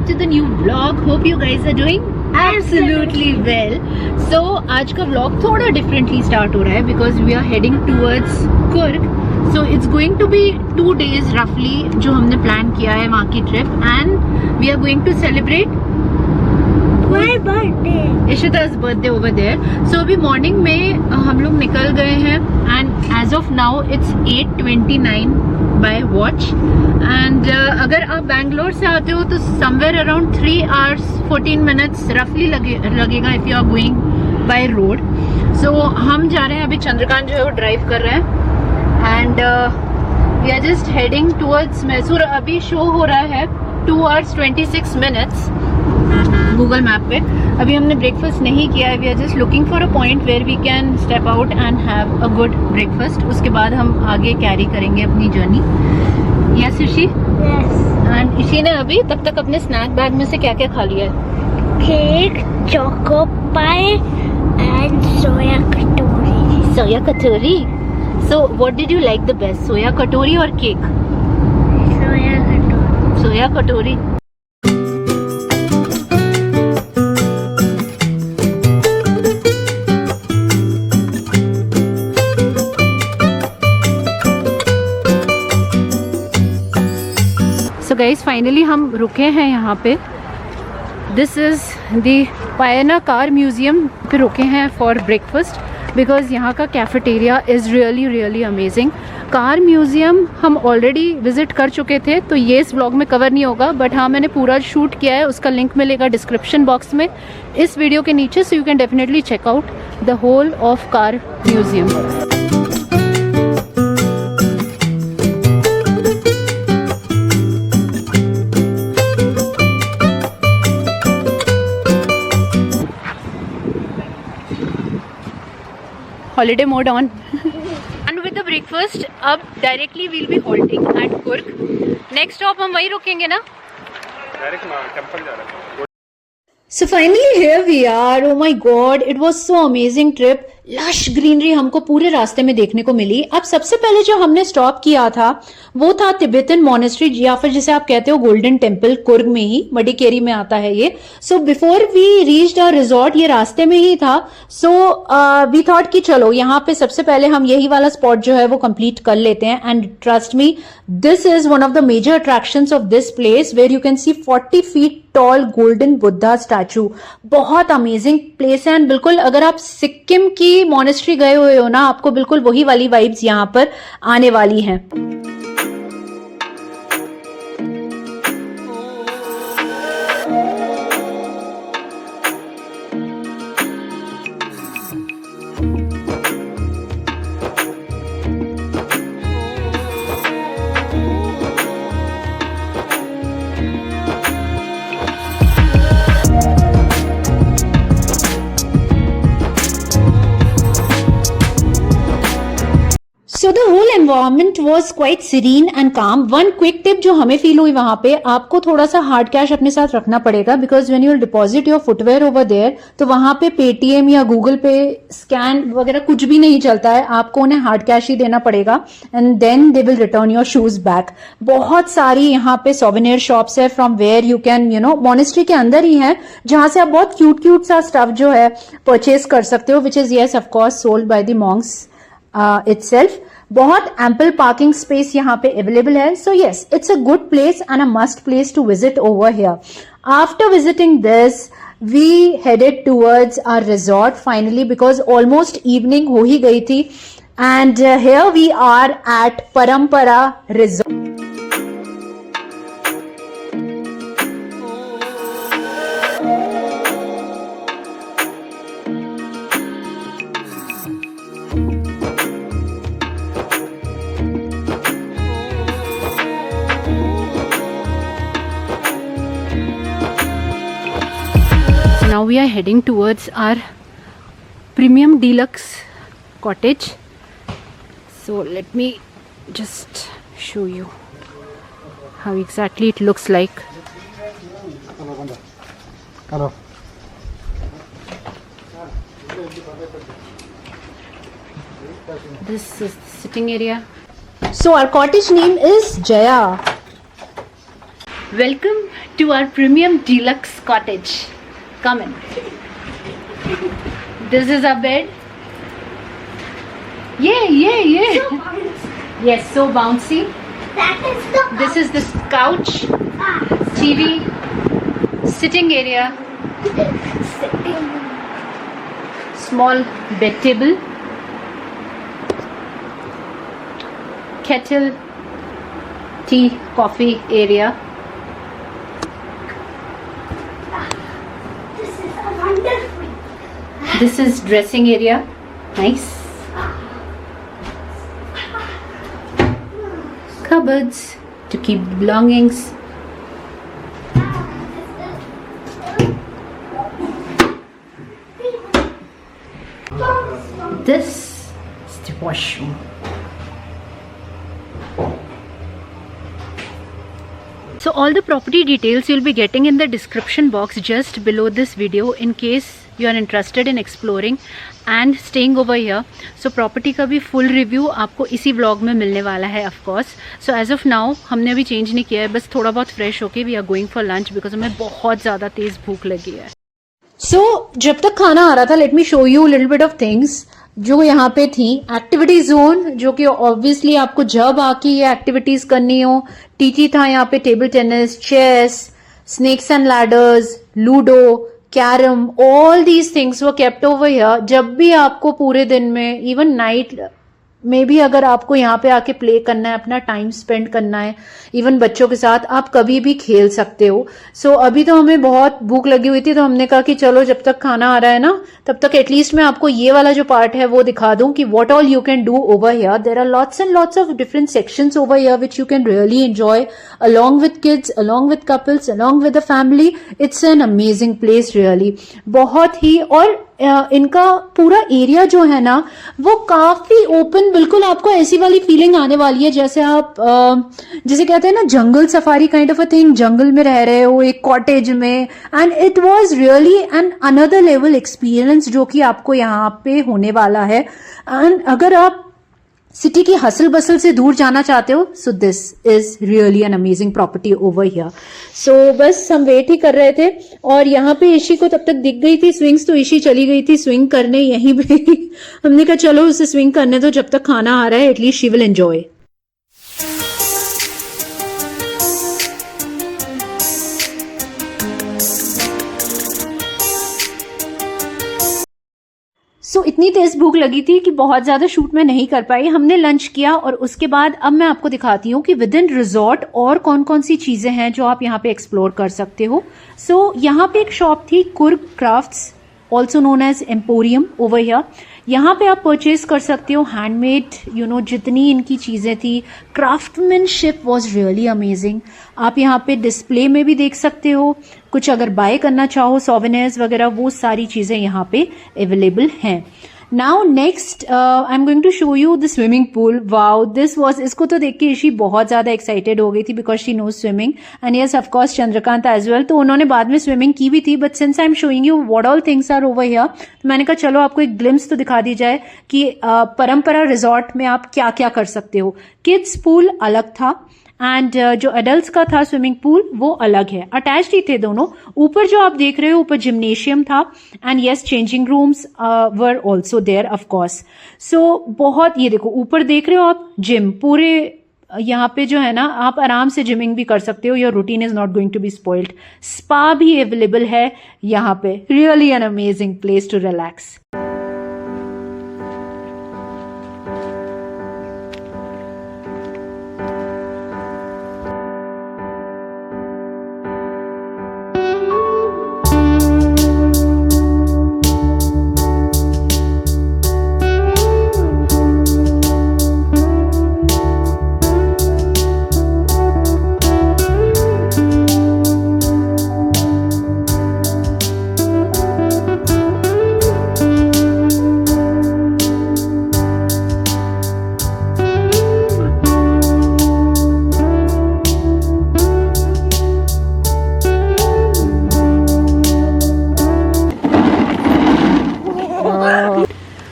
to the new vlog. Hope you guys are doing absolutely well. So आज का vlog थोड़ा differently start हो रहा है because we are heading towards Kurg. So it's going to be 2 days roughly जो हमने plan किया है वहाँ की trip, and we are going to celebrate My birthday. इशिता's birthday over there. So अभी morning में हम लोग निकल गए हैं and as of now it's 8:29 by watch. And अगर आप बैंगलोर से आते हो तो somewhere around 3 hours 14 minutes roughly लगेगा if you are going by road. So हम जा रहे हैं अभी, चंद्रकांत जो है वो ड्राइव कर रहे हैं and we are just heading towards Mysore. अभी शो हो रहा है 2 hours 26 minutes गूगल मैप पे. अभी हमने ब्रेकफास्ट नहीं किया है. We are just looking for a point where we can step out and have a good breakfast. उसके बाद हम आगे कैरी करेंगे अपनी journey. Yes Rishi? Yes. And Rishi ने अभी तब तक अपने स्नैक बैग में से क्या क्या खा लिया है? Cake, choco pie, and soya katori. Soya katori. So what did you like the best, soya katori और केक? Soya katori. सोया कटोरी. गाइस फाइनली हम रुके हैं यहाँ पे. दिस इज़ द पायना कार म्यूज़ियम पे रुके हैं फॉर ब्रेकफास्ट बिकॉज़ यहाँ का cafeteria is really amazing. Car museum हम ऑलरेडी विज़िट कर चुके थे तो ये इस व्लॉग में कवर नहीं होगा, बट हाँ मैंने पूरा शूट किया है. उसका लिंक मिलेगा डिस्क्रिप्शन बॉक्स में इस वीडियो के नीचे. So you can definitely check out the whole of car museum. Holiday mode on and with the breakfast अब directly we'll be holding at Coorg. Next stop हम वहीं रुकेंगे ना? डायरेक्ट टेंपल जा रहा है. So finally here we are. Oh my god, it was so amazing trip. Lush greenery हमको पूरे रास्ते में देखने को मिली. अब सबसे पहले जो हमने स्टॉप किया था वो था तिब्बतन मॉनेस्ट्री, या फिर जिसे आप कहते हो गोल्डन टेम्पल. कुर्ग में ही, मडिकेरी में आता है ये. So before we reached our resort, ये रास्ते में ही था. सो वी थॉट कि चलो यहाँ पे सबसे पहले हम यही वाला स्पॉट जो है वो कंप्लीट कर लेते हैं. And trust me, this is one of the major attractions of this place where you can see 40 feet tall golden Buddha statue. बहुत अमेजिंग प्लेस है. एंड बिल्कुल अगर आप सिक्किम की मॉनेस्ट्री गए हुए हो ना, आपको बिल्कुल वही वाली वाइब्स यहाँ पर आने वाली हैं. So the whole environment was quite serene and calm. One quick tip जो हमें फील हुई वहां पे, आपको थोड़ा सा हार्ड कैश अपने साथ रखना पड़ेगा because when you will deposit your footwear over there तो वहां पे पेटीएम या गूगल पे स्कैन वगैरह कुछ भी नहीं चलता है. आपको उन्हें हार्ड कैश ही देना पड़ेगा and then they will return your shoes back. बहुत सारी यहाँ पे सोवेनियर शॉप्स है from where you can monastery के अंदर ही है जहां से आप बहुत क्यूट सा स्टफ जो है परचेज कर सकते हो, which is yes of course sold by the monks itself. बहुत एम्पल पार्किंग स्पेस यहाँ पे अवेलेबल है. So yes, it's a good place and a must place to visit over here. After visiting this we headed towards our resort finally because almost evening हो ही गई थी. And here we are at Parampara resort. Now we are heading towards our premium deluxe cottage. So let me just show you how exactly it looks like. Hello. This is the sitting area. So our cottage name is Jaya. Welcome to our premium deluxe cottage. Come in. This is our bed. Yeah. Yes, so bouncy. That is the This is the couch, TV, sitting area, sitting. small bed table, kettle, tea, coffee area. This is a wonderful. This is dressing area. Nice. Cupboards to keep belongings. This is the washroom. So all the property details you'll be getting in the description box just below this video in case you are interested in exploring and staying over here. So property का भी full review आपको इसी vlog में मिलने वाला है of course. So as of now हमने अभी change नहीं किया है, बस थोड़ा बहुत fresh होके we are going for lunch because हमें बहुत ज़्यादा तेज़ भूख लगी है. So जब तक खाना आ रहा था let me show you a little bit of things जो यहाँ पे थी. एक्टिविटी जोन जो कि ऑब्वियसली आपको जब आके ये एक्टिविटीज करनी हो. टीटी था यहाँ पे, table tennis, chess, snakes and ladders, ludo, carrom, all these things वो केप्ट ओवर हियर. जब भी आपको पूरे दिन में इवन नाइट में भी अगर आपको यहाँ पे आके प्ले करना है, अपना टाइम स्पेंड करना है इवन बच्चों के साथ, आप कभी भी खेल सकते हो. सो अभी तो हमें बहुत भूख लगी हुई थी तो हमने कहा कि चलो जब तक खाना आ रहा है ना तब तक एटलीस्ट मैं आपको ये वाला जो पार्ट है वो दिखा दूं कि what all you can do over here. There are lots and lots of different sections over here which you can really enjoy along with kids, along with couples, along with the family. It's an amazing place really. बहुत ही. और इनका पूरा area जो है ना वो काफी open, बिल्कुल आपको ऐसी वाली फीलिंग आने वाली है जैसे आप जैसे कहते हैं ना jungle safari kind of a thing. जंगल में रह रहे हो एक कॉटेज में. And it was really an another level experience जो कि आपको यहाँ पे होने वाला है. एंड अगर आप सिटी की हसल बसल से दूर जाना चाहते हो so this is really an amazing property over here. So बस हम वेट ही कर रहे थे और यहाँ पे ईशी को तब तक दिख गई थी स्विंग्स तो ईशी चली गई थी स्विंग करने यहीं पे. हमने कहा चलो उसे स्विंग करने दो जब तक खाना आ रहा है, एटलीस्ट शी विल एंजॉय. सो इतनी तेज भूख लगी थी कि बहुत ज्यादा शूट में नहीं कर पाई. हमने लंच किया और उसके बाद अब मैं आपको दिखाती हूँ कि विद इन रिजॉर्ट और कौन कौन सी चीजें हैं जो आप यहाँ पे एक्सप्लोर कर सकते हो. सो यहाँ पे एक शॉप थी Coorg crafts, also known as emporium over here. यहाँ पे आप परचेज कर सकते हो हैंडमेड जितनी इनकी चीजें थी. Craftsmanship was really amazing. आप यहाँ पे डिस्प्ले में भी देख सकते हो. कुछ अगर बाय करना चाहो सोवेनियर्स वगैरह वो सारी चीजें यहाँ पे अवेलेबल हैं. Now next I am going to show you the swimming pool. Wow this was, इसको तो देख के ईशी बहुत ज्यादा एक्साइटेड हो गई थी because she knows swimming and yes of course Chandrakant as well. तो उन्होंने बाद में स्विमिंग की भी थी but since I am showing you what all things are over here तो मैंने कहा चलो आपको एक ग्लिम्स तो दिखा दी जाए कि परंपरा रिजॉर्ट में आप क्या क्या कर सकते हो. किड्स पूल अलग था एंड जो एडल्ट्स का था स्विमिंग पूल वो अलग है. अटैच्ड ही थे दोनों. ऊपर जो आप देख रहे हो ऊपर जिम्नेशियम था and yes changing rooms were also there of course. So बहुत, ये देखो ऊपर देख रहे हो आप जिम पूरे यहाँ पे जो है ना आप आराम से जिमिंग भी कर सकते हो. Your routine is not going to be spoiled. Spa भी अवेलेबल है यहाँ पे. Really an amazing place to relax.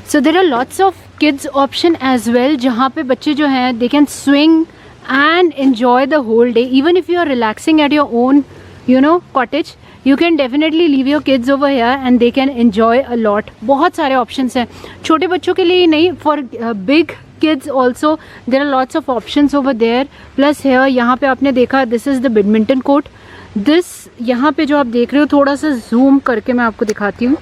So there are lots of kids option as well जहाँ पे बच्चे जो हैं they can swing and enjoy the whole day. Even if you are relaxing at your own cottage, you can definitely leave your kids over here and they can enjoy a lot. बहुत सारे options हैं छोटे बच्चों के लिए ही नहीं, for big kids also there are lots of options over there. Plus here यहाँ पे आपने देखा this is the badminton court. This यहाँ पे जो आप देख रहे हो, थोड़ा सा zoom करके मैं आपको दिखाती हूँ.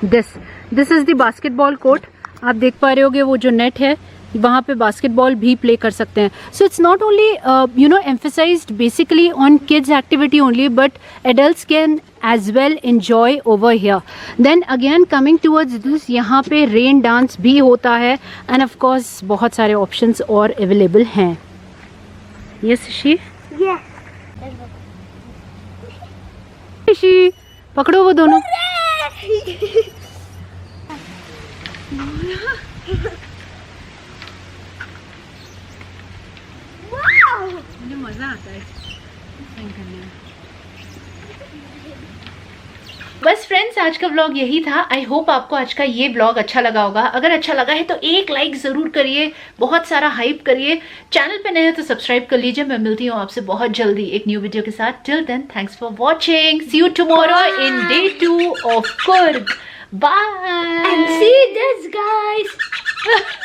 This is the basketball court. आप देख पा रहे होगे वो जो नेट है वहाँ पे बास्केटबॉल भी प्ले कर सकते हैं. So it's not only emphasized basically on kids activity only, but adults can as well enjoy over here. Then again coming towards this, यहाँ पे रेन डांस भी होता है and of course बहुत सारे options और available हैं. Yes she, Yeah. शी पकड़ो वो दोनों. Wow. मुझे मज़ा आता है करने में. बस फ्रेंड्स, आज का व्लॉग यही था. आई होप आपको आज का ये व्लॉग अच्छा लगा होगा. अगर अच्छा लगा है तो एक लाइक ज़रूर करिए, बहुत सारा हाइप करिए. चैनल पे नए हैं तो सब्सक्राइब कर लीजिए. मैं मिलती हूँ आपसे बहुत जल्दी एक न्यू वीडियो के साथ. Till then, thanks for watching. See you tomorrow in day 2 of Coorg. Bye. And see this, guys.